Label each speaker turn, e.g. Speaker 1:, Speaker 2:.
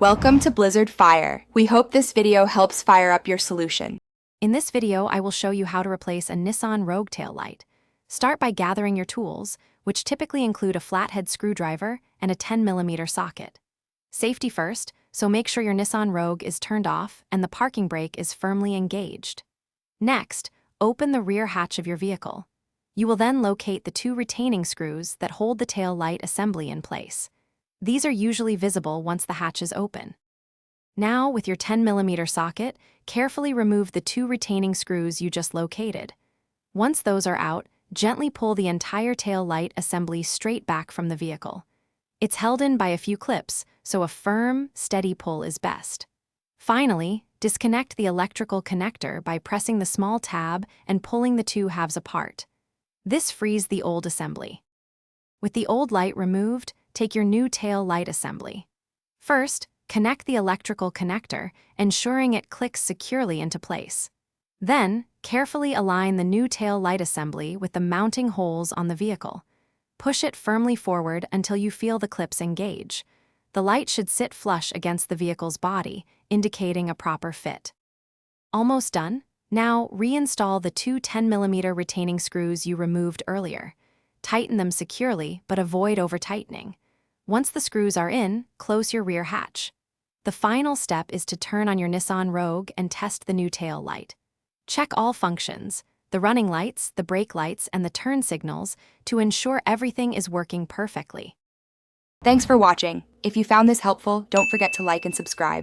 Speaker 1: Welcome to Blizzard Fire. We hope this video helps fire up your solution.
Speaker 2: In this video, I will show you how to replace a Nissan Rogue taillight. Start by gathering your tools, which typically include a flathead screwdriver and a 10mm socket. Safety first, so make sure your Nissan Rogue is turned off and the parking brake is firmly engaged. Next, open the rear hatch of your vehicle. You will then locate the two retaining screws that hold the tail light assembly in place. These are usually visible once the hatch is open. Now, with your 10mm socket, carefully remove the two retaining screws you just located. Once those are out, gently pull the entire tail light assembly straight back from the vehicle. It's held in by a few clips, so a firm, steady pull is best. Finally, disconnect the electrical connector by pressing the small tab and pulling the two halves apart. This frees the old assembly. With the old light removed, take your new tail light assembly. First, connect the electrical connector, ensuring it clicks securely into place. Then, carefully align the new tail light assembly with the mounting holes on the vehicle. Push it firmly forward until you feel the clips engage. The light should sit flush against the vehicle's body, indicating a proper fit. Almost done. Now, reinstall the two 10mm retaining screws you removed earlier. Tighten them securely, but avoid over-tightening. Once the screws are in, close your rear hatch. The final step is to turn on your Nissan Rogue and test the new tail light. Check all functions, the running lights, the brake lights, and the turn signals, to ensure everything is working perfectly.
Speaker 1: Thanks for watching. If you found this helpful, don't forget to like and subscribe.